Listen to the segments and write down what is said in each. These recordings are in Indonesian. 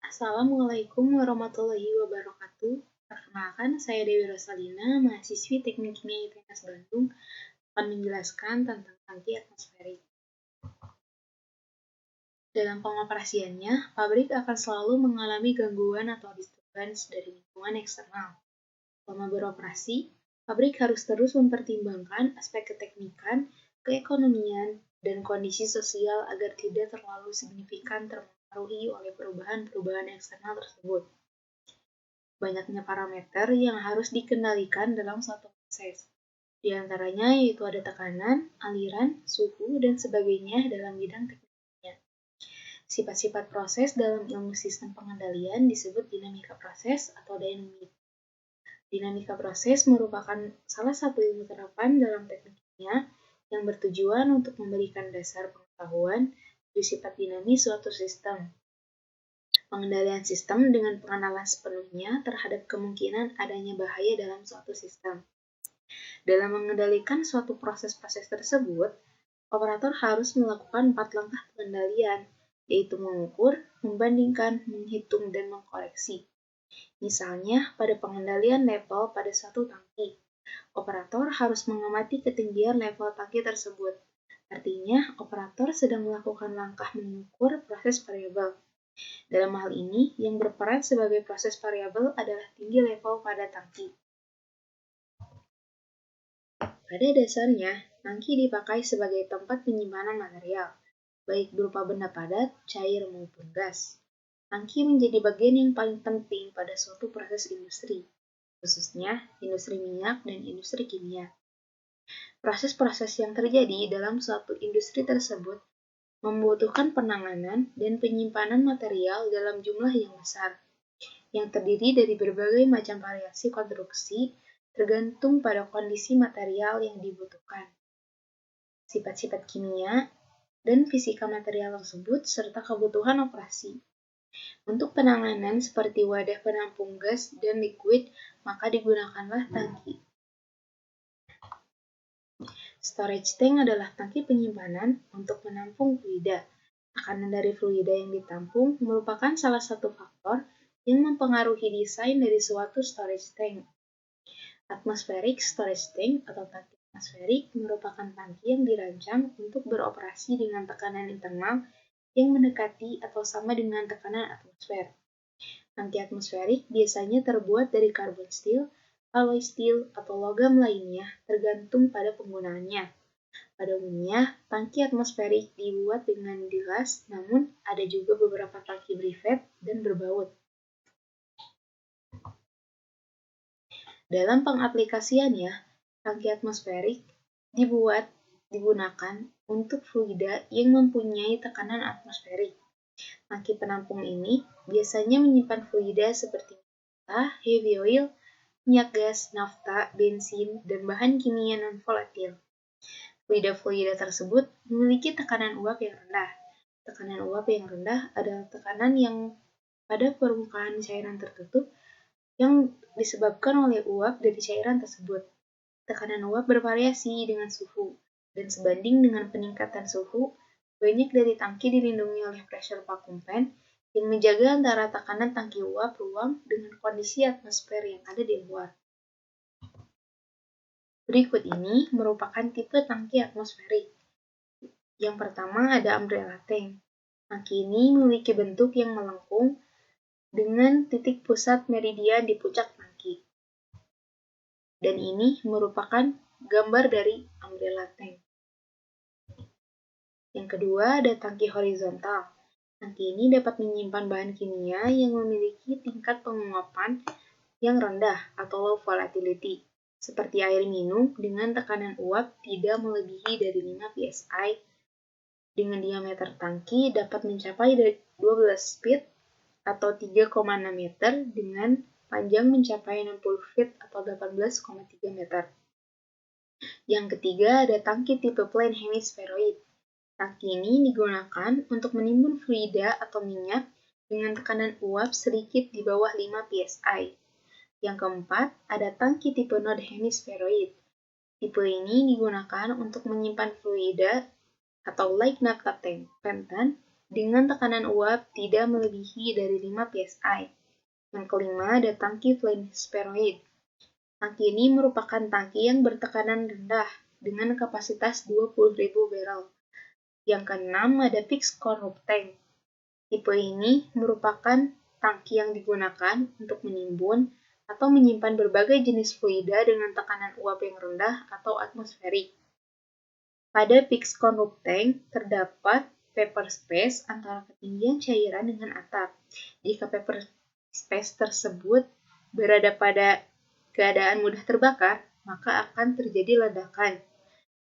Assalamualaikum warahmatullahi wabarakatuh. Perkenalkan, saya Dewi Rosalina, mahasiswi Teknik Kimia ITS Bandung, akan menjelaskan tentang tangki atmosferik. Dalam pengoperasiannya, pabrik akan selalu mengalami gangguan atau disturbance dari lingkungan eksternal. Selama beroperasi, pabrik harus terus mempertimbangkan aspek keteknikan, keekonomian, dan kondisi sosial agar tidak terlalu signifikan terpengaruhi oleh perubahan-perubahan eksternal tersebut. Banyaknya parameter yang harus dikendalikan dalam suatu proses. Di antaranya yaitu ada tekanan, aliran, suhu, dan sebagainya dalam bidang tekniknya. Sifat-sifat proses dalam ilmu sistem pengendalian disebut dinamika proses atau dynamic. Dinamika proses merupakan salah satu ilmu terapan dalam teknik kimia yang bertujuan untuk memberikan dasar pengetahuan dari sifat dinamis suatu sistem. Pengendalian sistem dengan pengenalan sepenuhnya terhadap kemungkinan adanya bahaya dalam suatu sistem. Dalam mengendalikan suatu proses-proses tersebut, operator harus melakukan 4 langkah pengendalian, yaitu mengukur, membandingkan, menghitung, dan mengkoreksi. Misalnya, pada pengendalian level pada suatu tangki, operator harus mengamati ketinggian level tangki tersebut. Artinya, operator sedang melakukan langkah mengukur proses variabel. Dalam hal ini, yang berperan sebagai proses variabel adalah tinggi level pada tangki. Pada dasarnya, tangki dipakai sebagai tempat penyimpanan material, baik berupa benda padat, cair, maupun gas. Tangki menjadi bagian yang paling penting pada suatu proses industri, khususnya industri minyak dan industri kimia. Proses-proses yang terjadi dalam suatu industri tersebut membutuhkan penanganan dan penyimpanan material dalam jumlah yang besar, yang terdiri dari berbagai macam variasi konstruksi tergantung pada kondisi material yang dibutuhkan, sifat-sifat kimia, dan fisika material tersebut, serta kebutuhan operasi. Untuk penanganan seperti wadah penampung gas dan liquid, maka digunakanlah tangki. Storage tank adalah tangki penyimpanan untuk menampung fluida. Tekanan dari fluida yang ditampung merupakan salah satu faktor yang mempengaruhi desain dari suatu storage tank. Atmospheric storage tank atau tangki atmosferik merupakan tangki yang dirancang untuk beroperasi dengan tekanan internal yang mendekati atau sama dengan tekanan atmosfer. Tangki atmosferik biasanya terbuat dari carbon steel, alloy steel, atau logam lainnya tergantung pada penggunaannya. Pada umumnya, tangki atmosferik dibuat dengan dilas, namun ada juga beberapa tangki brevet dan berbaut. Dalam pengaplikasiannya, tangki atmosferik digunakan untuk fluida yang mempunyai tekanan atmosferik. Tangki penampung ini biasanya menyimpan fluida seperti minyak, heavy oil, minyak gas, nafta, bensin, dan bahan kimia non-volatil. Fluida-fluida tersebut memiliki tekanan uap yang rendah. Tekanan uap yang rendah adalah tekanan yang pada permukaan cairan tertutup yang disebabkan oleh uap dari cairan tersebut. Tekanan uap bervariasi dengan suhu, dan sebanding dengan peningkatan suhu, banyak dari tangki dilindungi oleh pressure vacuum fan yang menjaga antara tekanan tangki uap ruang dengan kondisi atmosfer yang ada di luar. Berikut ini merupakan tipe tangki atmosferik. Yang pertama ada umbrella tank. Tangki ini memiliki bentuk yang melengkung dengan titik pusat meridian di puncak tangki. Dan ini merupakan gambar dari umbrella tank. Yang kedua ada tangki horizontal. Tangki ini dapat menyimpan bahan kimia yang memiliki tingkat penguapan yang rendah atau low volatility, seperti air minum dengan tekanan uap tidak melebihi dari 5 psi, dengan diameter tangki dapat mencapai 12 feet atau 3,6 meter dengan panjang mencapai 60 feet atau 18,3 meter. Yang ketiga ada tangki tipe plain hemispheroid. Tangki ini digunakan untuk menimbun fluida atau minyak dengan tekanan uap sedikit di bawah 5 psi. Yang keempat, ada tangki tipe node hemispheroid. Tipe ini digunakan untuk menyimpan fluida atau like naphtha tank pentan dengan tekanan uap tidak melebihi dari 5 psi. Yang kelima ada tangki flame spheroid. Tangki ini merupakan tangki yang bertekanan rendah dengan kapasitas 20.000 barrel. Yang keenam ada fixed conrope tank. Tipe ini merupakan tangki yang digunakan untuk menimbun atau menyimpan berbagai jenis fluida dengan tekanan uap yang rendah atau atmosferik. Pada fixed conrope tank terdapat vapor space antara ketinggian cairan dengan atap. Jika vapor space tersebut berada pada keadaan mudah terbakar, maka akan terjadi ledakan.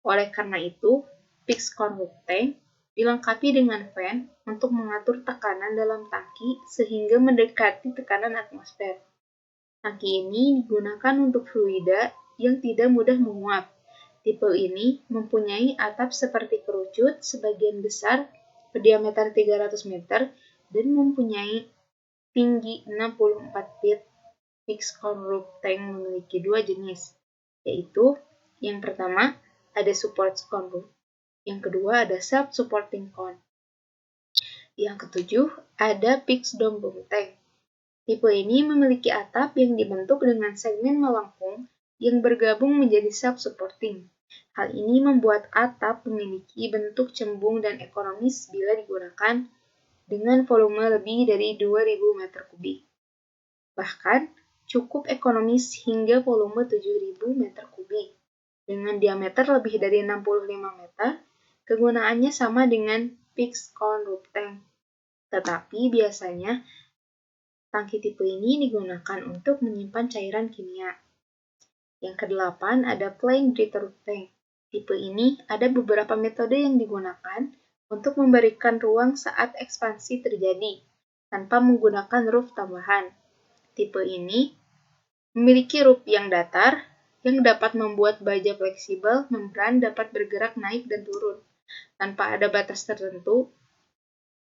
Oleh karena itu, fixed conrope tank dilengkapi dengan fan untuk mengatur tekanan dalam tangki sehingga mendekati tekanan atmosfer. Tangki ini digunakan untuk fluida yang tidak mudah menguap. Tipe ini mempunyai atap seperti kerucut sebagian besar berdiameter 300 meter dan mempunyai tinggi 64 feet. Fixed conrope tank memiliki dua jenis, yaitu yang pertama ada support conrope, yang kedua ada self-supporting con. Yang ketujuh ada fixed dome boom tank. Tipe ini memiliki atap yang dibentuk dengan segmen melengkung yang bergabung menjadi self-supporting. Hal ini membuat atap memiliki bentuk cembung dan ekonomis bila digunakan dengan volume lebih dari 2000 meter kubik. Bahkan, cukup ekonomis hingga volume 7000 meter kubik. Dengan diameter lebih dari 65 meter, kegunaannya sama dengan fixed conrope tank. Tetapi biasanya tangki tipe ini digunakan untuk menyimpan cairan kimia. Yang kedelapan ada plain breather tank. Tipe ini ada beberapa metode yang digunakan untuk memberikan ruang saat ekspansi terjadi, tanpa menggunakan roof tambahan. Tipe ini memiliki roof yang datar, yang dapat membuat baja fleksibel membran dapat bergerak naik dan turun, tanpa ada batas tertentu.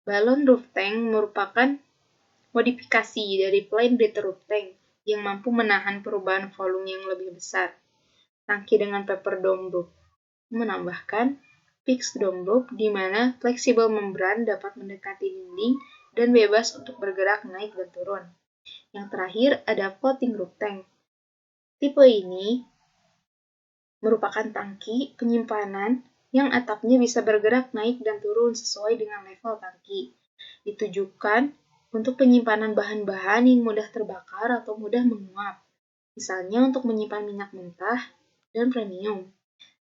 Balloon roof tank merupakan modifikasi dari plain breather roof tank yang mampu menahan perubahan volume yang lebih besar. Tangki dengan paper dome roof menambahkan fixed dome roof di mana fleksibel membran dapat mendekati dinding dan bebas untuk bergerak naik dan turun. Yang terakhir ada floating roof tank. Tipe ini merupakan tangki penyimpanan yang atapnya bisa bergerak naik dan turun sesuai dengan level tangki. Ditujukan untuk penyimpanan bahan-bahan yang mudah terbakar atau mudah menguap, misalnya untuk menyimpan minyak mentah dan premium.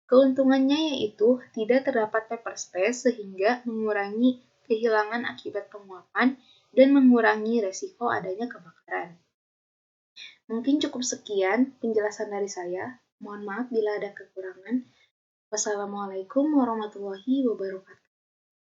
Keuntungannya yaitu tidak terdapat vapor space sehingga mengurangi kehilangan akibat penguapan dan mengurangi resiko adanya kebakaran. Mungkin cukup sekian penjelasan dari saya. Mohon maaf bila ada kekurangan. Wassalamualaikum warahmatullahi wabarakatuh.